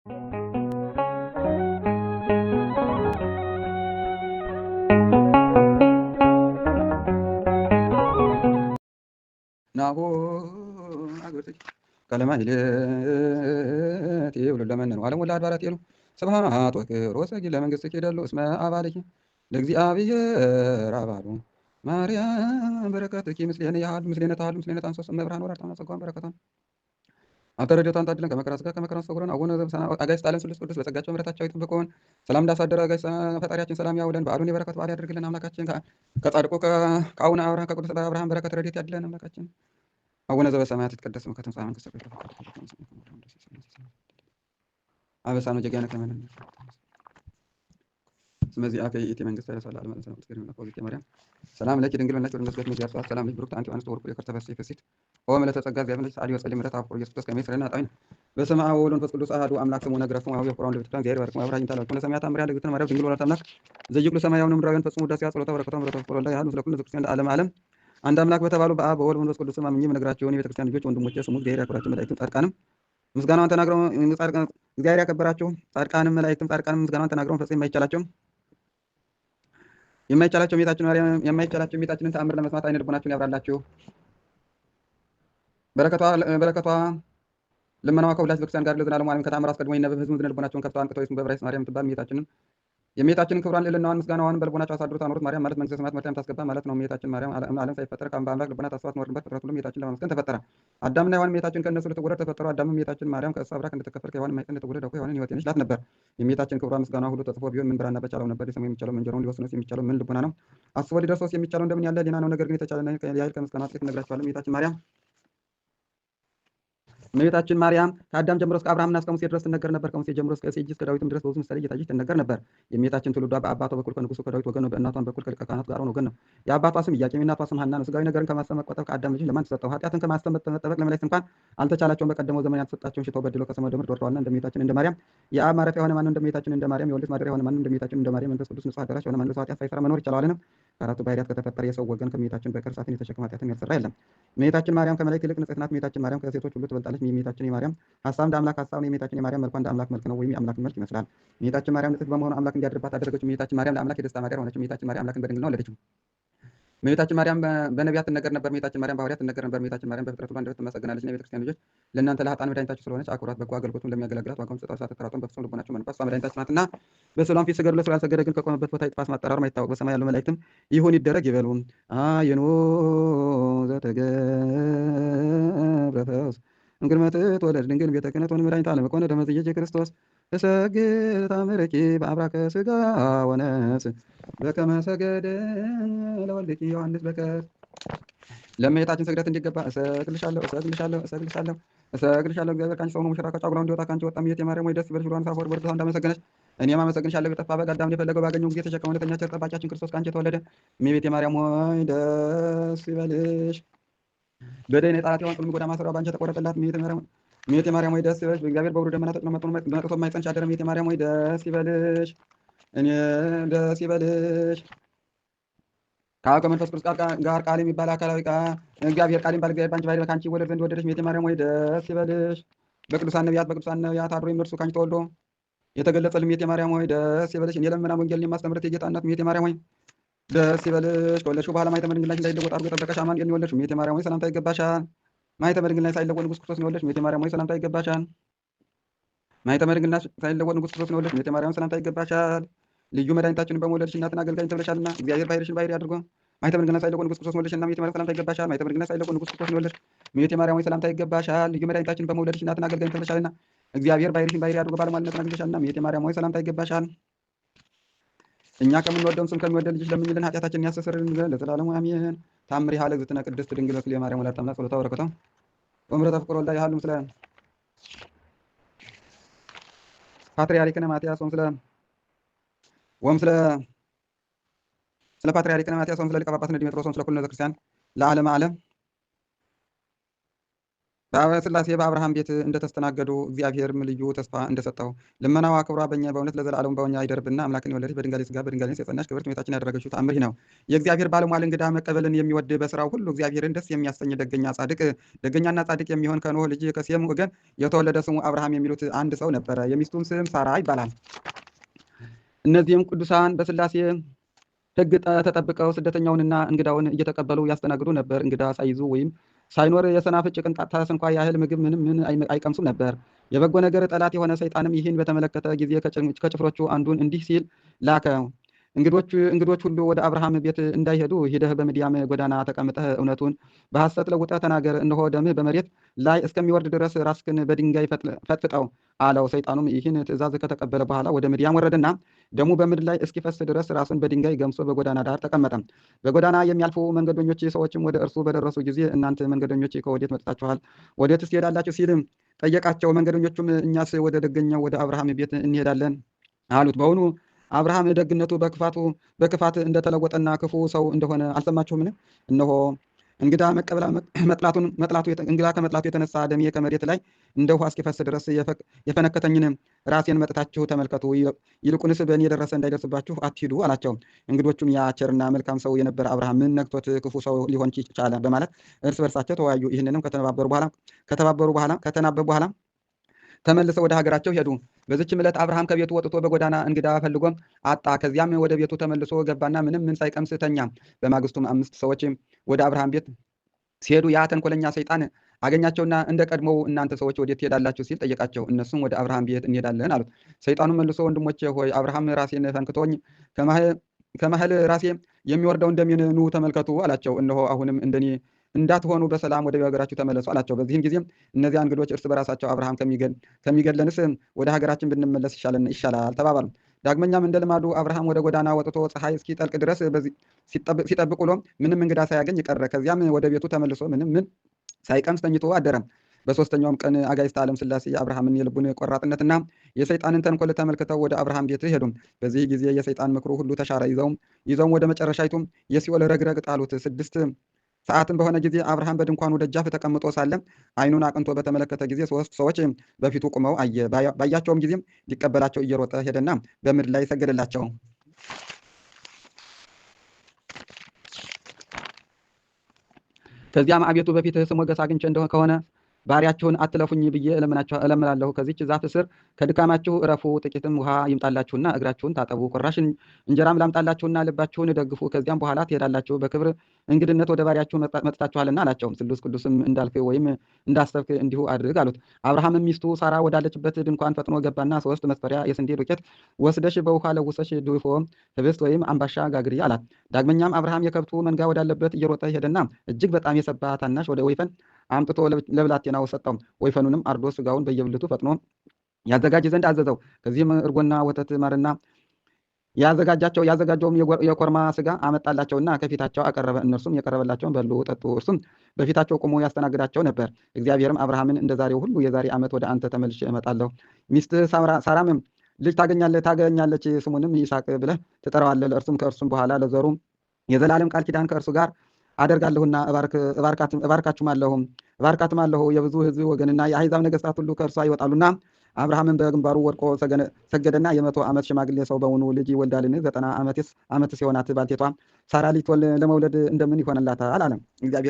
ናሁ አግብርትኪ ከለማይሌት ይብሉ ለመነኑ ዓለም ወላድ አድባራት የሉ ስብሐት ወክብር ወሰጊድ ለመንግሥትኪ ይደሉ እስመ አባልኪ ለእግዚአብሔር አባሉ ማርያም በረከትኪ ምስሌነ ያህሉ ምስሌነ ታህሉ ምስሌነ ታንሶስ መብርሃን ወላዲተ አምላክ ጸጋዋን በረከቷን አተረጆታን ታድለን ከመከራ ሥጋ ከመከራ ነፍስ ሰውረን አቡነ ዘበሰማያት አጋዕዝተ ዓለም ስሉስ ቅዱስ በጸጋቸው በምሕረታቸው ይጠብቁን። ሰላም እንዳሳደረ አጋዕዝተ ፈጣሪያችን ሰላም ያውለን። በዓሉን የበረከት በዓል ያደርግልን። አምላካችን ከጻድቁ ከአቡነ አብርሃም ከቅዱስ አብርሃም በረከት ረድኤት ያድለን። አምላካችን አቡነ ዘበሰማያት ይትቀደስ ስምከ ትምጻእ መንግሥትከ አበሳነ ወጌጋየነ ከመ ንሕነኒ እስመ ዚአከ ይእቲ መንግሥተ ለዓለመ ዓለም ማርያም ሰላም ለኪ ድንግል ወለኪ ወለነፍስኪ በስመ ሰላም ለኪ ብሩክት አንቲ እምአንስት ወወርቁ የከርሰ ፈሥሒ ፍሥሕት ኦ ምልዕተ ጸጋ እግዚአብሔር ልጅ ሰአሊ ወጸልይ ምሕረት አብ ኢየሱስ ክርስቶስ ከመ ይስረና ጣዊነ በስመ አብ ወወልድ ወመንፈስ ቅዱስ አሐዱ አምላክ ስሙ ነገረ ስሙ አብ የቁርአን ለቤተክርስቲያን እግዚአብሔር ባርክ ማብራኝ ታላቁ ለሰማያት አምሪያ ለግብትን ማርያም ድንግል ወላዲተ አምላክ ዘይክሉ ሰማያውን ምድራዊን ፈጽሙ ውዳሴ ጸሎታ በረከቷ ምሕረቷ ፍቅሯ ላይ ያሉ ስለኩሉ ለቤተክርስቲያን ለዓለመ ዓለም አንድ አምላክ በተባሉ በአብ በወልድ በመንፈስ ቅዱስ ስም አምኜ የምነግራቸውን የቤተክርስቲያን ልጆች ወንድሞቼ ስሙ እግዚአብሔር ያክብራቸው። መላእክትም ጻድቃንም ምስጋናዋን ተናግረው እግዚአብሔር ያከበራቸው ጻድቃንም መላእክትም ጻድቃንም ምስጋናዋን ተናግረው ፈጽሞ የማይቻላቸው የቤታችንን ተአምር ለመስማት አይነ ልቦናቸውን ያብራላችሁ። በረከቷ ልመናዋ ከሁላችን ቤተክርስቲያን ጋር ለዘላለሙ ዓለም ከተአምር አስቀድሞ ይነበብ ህዝቡ ዝነ ልቦናቸውን ከፍተው አንቅተው ይስሙ። በዕብራይስጥ ማርያም የምትባል የእመቤታችንን ክብሯን ልዕልናዋን ምስጋናዋን በልቦናቸው አሳድሩት አኖሩት። ማርያም ማለት መንግሥተ ሰማያት መርታ ታስገባ ማለት ነው። እመቤታችን ማርያም ዓለም ሳይፈጠር በአምላክ ልቦና ታስባ ትኖርበት ፍጥረት ሁሉ እመቤታችን ለማመስገን ተፈጠረ። አዳምና ሔዋን እመቤታችን ከእነሱ ልትወለድ ተፈጠሩ። አዳምም እመቤታችን ማርያም ከእሱ አብራክ እንድትከፈል ከሔዋን ማኅፀን እንደተወለደ እኮ ሔዋንን ሕይወቴ ነሽ ላት ነበር። የእመቤታችን ክብሯ ምስጋናዋ ሁሉ ተጽፎ ቢሆን ምን ብራና በቻለው ነበር። ሊሰሙ የሚቻለው እንጀራውን ሊወስኑስ የሚቻለው ምን ልቦና ነው? አስቦ ሊደርሰውስ የሚቻለው እንደምን ያለ ሕሊና ነው? ነገር ግን የተቻለ ያህል ከምስጋናዋ ጥቂት እነግራችኋለሁ። እመቤታችን ማርያም ከአዳም ጀምሮ እስከ አብርሃምና እስከ ሙሴ ድረስ ትነገር ነበር። ከሙሴ ጀምሮ እስከ እሴይ እስከ ዳዊትም ድረስ በብዙ ምሳሌ እየታየች ትነገር ነበር። የእመቤታችን ትውልዷ በአባቷ በኩል ከንጉሱ ከዳዊት ወገን ነው። በእናቷም በኩል ከሊቀ ካህናቱ ከአሮን ወገን ነው። የአባቷ ስም ኢያቄም የእናቷ ስም ሐና ነው። ሥጋዊ ነገርን ከማሰብ መቆጠብ ከአዳም ልጅ ለማን ተሰጠው? ኃጢአትን ከማሰብ መጠበቅ ለመላእክት እንኳን አልተቻላቸውም። በቀደመው ዘመን ያልተሰጣቸውን ሽተው በድለው ከሰማይ ወደ ምድር ወርደዋልና እንደ እመቤታችን እንደ ማርያም የአብ ማረፊያ የሆነ ማን እንደ እመቤታችን እንደ ማርያም የወልድ ማደሪያ የሆነ ማን እንደ እመቤታችን እንደ ማርያም መንፈስ ቅዱስ ንጹሕ አዳራሽ የሆነ ማን ሰው ኃጢአት ሳይሰራ መኖር ይቻለዋልን? ከአራቱ ባሕርያት ከተፈጠረ የሰው ወገን ከእመቤታችን በቀር እሳትን የተሸከመ ኃጢአትን ያልሰራ የለም። እመቤታችን ማርያም ከመላእክት ይልቅ ንጽሕት ናት። እመቤታችን ማርያም ከሴቶች ሁሉ ትበልጣለች። የእመቤታችን የማርያም ሀሳብ እንደ አምላክ ሀሳብ ነው። የእመቤታችን የማርያም መልኳ እንደ አምላክ መልክ ነው፣ ወይም የአምላክን መልክ ይመስላል። እመቤታችን ማርያም ንጽሕት በመሆኑ አምላክ እንዲያድርባት አደረገችው። እመቤታችን ማርያም ለአምላክ የደስታ ማደሪያ ሆነች። እመቤታችን ማርያም አምላክን በድንግልና ወለደችው። እመቤታችን ማርያም በነቢያት ትነገር ነበር። እመቤታችን ማርያም በሐዋርያት ትነገር ነበር። እመቤታችን ማርያም በፍጥረት ሁሉ አንደበት ትመሰገናለች። እና የቤተክርስቲያን ልጆች ለእናንተ ለኃጥአን መድኃኒታችሁ ስለሆነች አክብሯት። በጎ አገልግሎቱን ለሚያገለግላት ዋጋውን ስጧት። ሳትጠራጠሩ በፍጹም ልቦናችሁ መንፈስ እሷ መድኃኒታችን ናትና። በሰላም ፊት ስገዱ። ለሰው ያልሰገደ ግን ከቆመበት ቦታ ይጥፋ። ስም አጠራሩ ማይታወቅ በሰማይ ያሉ መላእክትም ይሁን ይደረግ ይበሉ። አየኖ ዘተገብረ ፈውስ እንግዲህ ትወለድ ድንግል ቤተ ክህነት ወንመድኃኒተ ዓለም ኮነ ደመ ኢየሱስ ክርስቶስ እሰግድ ታምርኪ በአብራከ ሥጋ ወነፍስ በከመ ሰገደ ለወልድኪ ዮሐንስ በቀር። ለእመቤታችን ስግደት እንዲገባ እሰግድልሻለሁ። እግዚአብሔር ከአንቺ ሰው ሆኖ ሙሽራ ከጫጉላው እንዲወጣ ከአንቺ ወጣ። እመቤቴ ማርያም ወይ ደስ ይበልሽ ብሎ አንሳፎር ወርድ ሰው እንዳመሰገነች እኔም አመሰግንሻለሁ። የጠፋ በግ አዳምን የፈለገው ባገኘው ጊዜ ተሸከመ። እውነተኛ ቸር ጠባቂያችን ክርስቶስ ከአንቺ የተወለደ። እመቤቴ ማርያም ሆይ ደስ ይበልሽ። በደይን የጣላት የዋን ቁልሚ ጎዳ ማሰሪያዋ በአንቺ የተቆረጠላት እመቤቴ ማርያም ሆይ ደስ ይበልሽ። በእግዚአብሔር በውሩ ደመና ተጭኖ መጥቶ የማይጸንሽ አደረ። እመቤቴ ማርያም ሆይ ደስ ይበልሽ። እኔ ደስ ይበልሽ። ከአብ ከመንፈስ ቅዱስ ጋር ቃል የሚባል አካላዊ እግዚአብሔር ቃል የሚባል እግዚአብሔር በአንቺ ባሕርይ ከአንቺ ይወለድ ዘንድ ወደደች። እመቤቴ ማርያም ሆይ ደስ ይበልሽ። በቅዱሳን ነቢያት አድሮ የሚመርሱ ከአንቺ ተወልዶ የተገለጸልሽ እመቤቴ ማርያም ሆይ ደስ ይበልሽ። እኔ ለምና ወንጌልን የማስተምረት የጌታ እናት እመቤቴ ማርያም ሆይ ደስ ይበልሽ። ከወለድሽው በኋላ ማኅተመ ድንግልናሽ እንዳይለወጥ አድርጎ የጠበቀሽ አማኑኤል ነው የወለድሽው። እመቤቴ ማርያም ሆይ ሰላምታ ይገባሻል። ማኅተመ ድንግልናሽ ሳይለወጥ ንጉሥ ክርስቶስ ነው የወለድሽው። እመቤቴ ማርያም ሆይ ሰላምታ ይገባሻል። ማኅተመ ድንግልናሽ ሳይለወጥ ንጉሥ ክርስቶስ ነው የወለድሽው። እመቤቴ ማርያም ሰላምታ ይገባሻል። ልዩ መድኃኒታችንን በመውለድሽ እናትና አገልጋይ ተብለሻልና እግዚአብሔር ባሕርይሽን ባሕርይ አድርጎ ማኅተመ ድንግልናሽ ሳይለወጥ ንጉሥ ክርስቶስ ነው የወለድሽና እመቤቴ ማርያም ሰላምታ ይገባሻል። ማኅተመ ድንግልናሽ ሳይለወጥ ንጉሥ ክርስቶስ ነው የወለድሽ። እመቤቴ ማርያም ሆይ ሰላምታ ይገባሻል። ልዩ መድኃኒታችንን በመውለድሽ እናትና አገልጋይ ተብለሻልና እግዚአብሔር ባሕርይሽን ባሕርይ አድርጎ ባለሟልነትን አግኝተሻልና እመቤቴ ማርያም ሆይ ሰላምታ ይገባሻል። እኛ ከምንወደውም ስም ከሚወደድ ልጅሽ ለምኝልን ኃጢአታችንን ያስተሰርይልን ዘንድ ለዘላለሙ አሜን። ታምሪሃ ለእግዝእትነ ቅድስት ድንግል በክልኤ ማርያም ወላዲተ አምላክ ጸሎታ በረከቷ ወምሕረተ ፍቁር ወልዳ ያህሉ ምስለ ፓትርያርክነ ማትያስ ስለ ፓትርያርክነ ማትያስ ስለ ሊቀ ጳጳስነ ዲሜጥሮስ ስለ ኩልነ ቤተ ክርስቲያን ለዓለመ ዓለም ሥላሴ በአብርሃም ቤት እንደተስተናገዱ እግዚአብሔርም ልዩ ተስፋ እንደሰጠው ልመናዋ ክብሯ በእኛ በእውነት ለዘላለሙ በእኛ ይደርብና አምላክን የወለደች በድንጋሌ ሥጋ በድንጋሌ ነፍስ የጸናች ክብርት እመቤታችን ያደረገችው ተአምር ይህ ነው። የእግዚአብሔር ባለሟል እንግዳ መቀበልን የሚወድ በሥራው ሁሉ እግዚአብሔርን ደስ የሚያሰኝ ደገኛና ጻድቅ የሚሆን ከኖህ ልጅ ከሴም ወገን የተወለደ ስሙ አብርሃም የሚሉት አንድ ሰው ነበረ። የሚስቱም ስም ሳራ ይባላል። እነዚህም ቅዱሳን በሥላሴ ሕግ ተጠብቀው ስደተኛውንና እንግዳውን እየተቀበሉ ያስተናግዱ ነበር። እንግዳ ሳይዙ ወይም ሳይኖር የሰናፍጭ ቅንጣት እንኳ ያህል ምግብ ምን አይቀምሱም ነበር። የበጎ ነገር ጠላት የሆነ ሰይጣንም ይህን በተመለከተ ጊዜ ከጭፍሮቹ አንዱን እንዲህ ሲል ላከ። እንግዶች ሁሉ ወደ አብርሃም ቤት እንዳይሄዱ ሂደህ በምድያም ጎዳና ተቀምጠህ እውነቱን በሐሰት ለውጠህ ተናገር። እነሆ ደምህ በመሬት ላይ እስከሚወርድ ድረስ ራስክን በድንጋይ ፈጥፍጠው አለው። ሰይጣኑም ይህን ትእዛዝ ከተቀበለ በኋላ ወደ ምድያም ወረደና ደሙ በምድር ላይ እስኪፈስ ድረስ ራሱን በድንጋይ ገምሶ በጎዳና ዳር ተቀመጠ። በጎዳና የሚያልፉ መንገደኞች ሰዎችም ወደ እርሱ በደረሱ ጊዜ እናንተ መንገደኞች ከወዴት መጥታችኋል? ወዴትስ ትሄዳላችሁ? ሲል ጠየቃቸው። መንገደኞቹም እኛስ ወደ ደገኛው ወደ አብርሃም ቤት እንሄዳለን አሉት። በውኑ አብርሃም ደግነቱ በክፋት እንደተለወጠና ክፉ ሰው እንደሆነ አልሰማችሁምን? እነሆ እንግዳ ከመጥላቱ የተነሳ ደሜ ከመሬት ላይ እንደ ውሃ እስኪፈስ ድረስ የፈነከተኝን ራሴን መጥታችሁ ተመልከቱ። ይልቁንስ በእኔ የደረሰ እንዳይደርስባችሁ አትሂዱ አላቸው። እንግዶቹም ያ ቸርና መልካም ሰው የነበረ አብርሃም ምን ነክቶት ክፉ ሰው ሊሆን ቻለ? በማለት እርስ በርሳቸው ተወያዩ። ይህንንም ከተናበቡ በኋላ ተመልሰው ወደ ሀገራቸው ሄዱ። በዚችም ዕለት አብርሃም ከቤቱ ወጥቶ በጎዳና እንግዳ ፈልጎም አጣ። ከዚያም ወደ ቤቱ ተመልሶ ገባና ምን ሳይቀምስ ተኛ። በማግስቱም 5 ሰዎች ወደ አብርሃም ቤት ሲሄዱ ያ ተንኮለኛ ሰይጣን አገኛቸውና እንደ ቀድሞው እናንተ ሰዎች ወዴት ትሄዳላችሁ? ሲል ጠየቃቸው። እነሱም ወደ አብርሃም ቤት እንሄዳለን አሉት። ሰይጣኑም መልሶ ወንድሞቼ ሆይ አብርሃም ራሴን ፈንክቶኝ ከመሀል ራሴ የሚወርደውን ደሜን ኑ ተመልከቱ አላቸው። እነሆ አሁንም እንደኔ እንዳትሆኑ በሰላም ወደ ሀገራችሁ ተመለሱ አላቸው። በዚህም ጊዜም እነዚያ እንግዶች እርስ በራሳቸው አብርሃም ከሚገድለንስ ወደ ሀገራችን ብንመለስ ይሻላል ተባባሉ። ዳግመኛም እንደ ልማዱ አብርሃም ወደ ጎዳና ወጥቶ ፀሐይ እስኪጠልቅ ድረስ ሲጠብቅ ውሎ ምንም እንግዳ ሳያገኝ ቀረ። ከዚያም ወደ ቤቱ ተመልሶ ምን ሳይቀምስ ተኝቶ አደረ። በሦስተኛውም ቀን አጋዕዝተ ዓለም ሥላሴ የአብርሃምን የልቡን ቆራጥነትና የሰይጣንን ተንኮል ተመልክተው ወደ አብርሃም ቤት ሄዱ። በዚህ ጊዜ የሰይጣን ምክሩ ሁሉ ተሻረ። ይዘውም ወደ መጨረሻይቱም የሲኦል ረግረግ ጣሉት። 6 ሰዓትም በሆነ ጊዜ አብርሃም በድንኳኑ ደጃፍ ተቀምጦ ሳለ ዓይኑን አቅንቶ በተመለከተ ጊዜ 3 ሰዎች በፊቱ ቆመው አየ። ባያቸውም ጊዜም ሊቀበላቸው እየሮጠ ሄደና በምድር ላይ ሰገደላቸው። ከዚያም አቤቱ በፊትህ ሞገስ አግኝቼ ከሆነ ባሪያችሁን አትለፉኝ ብዬ እለምናለሁ። ከዚች ዛፍ ስር ከድካማችሁ እረፉ፣ ጥቂትም ውሃ ይምጣላችሁና እግራችሁን ታጠቡ፣ ቁራሽ እንጀራም ላምጣላችሁና ልባችሁን ደግፉ። ከዚያም በኋላ ትሄዳላችሁ፣ በክብር እንግድነት ወደ ባሪያችሁ መጥታችኋልና አላቸው። ስሉስ ቅዱስም እንዳልክ ወይም እንዳሰብክ እንዲሁ አድርግ አሉት። አብርሃምም ሚስቱ ሳራ ወዳለችበት ድንኳን ፈጥኖ ገባና 3 መስፈሪያ የስንዴ ዱቄት ወስደሽ በውሃ ለውሰሽ ድፎ ህብስት ወይም አምባሻ ጋግሪ አላት። ዳግመኛም አብርሃም የከብቱ መንጋ ወዳለበት እየሮጠ ሄደና እጅግ በጣም የሰባ ታናሽ ወደ ወይፈን አምጥቶ ለብላቴናው ሰጠው። ወይፈኑንም አርዶ ስጋውን በየብልቱ ፈጥኖ ያዘጋጅ ዘንድ አዘዘው። ከዚህም እርጎና ወተት ማርና ያዘጋጀውም የኮርማ ስጋ አመጣላቸውና ከፊታቸው አቀረበ። እነርሱም የቀረበላቸውን በሉ፣ ጠጡ። እርሱም በፊታቸው ቆሞ ያስተናግዳቸው ነበር። እግዚአብሔርም አብርሃምን እንደ ዛሬው ሁሉ የዛሬ ዓመት ወደ አንተ ተመልሼ እመጣለሁ። ሚስትህ ሳራም ልጅ ታገኛለች፣ ስሙንም ይስሐቅ ብለህ ትጠራዋለህ። ለእርሱም ከእርሱም በኋላ ለዘሩ የዘላለም ቃል ኪዳን ከእርሱ ጋር አደርጋለሁና እባርካትም አለሁ። የብዙ ሕዝብ ወገንና የአሕዛብ ነገሥታት ሁሉ ከእርሷ ይወጣሉና። አብርሃምን በግንባሩ ወድቆ ሰገደና 100 ዓመት ሽማግሌ ሰው በውኑ ልጅ ይወልዳልን? 90 ዓመት ሲሆናት ባልቴቷ ሳራ ልጅ ለመውለድ እንደምን ይሆንላታል? አለም። እግዚአብሔር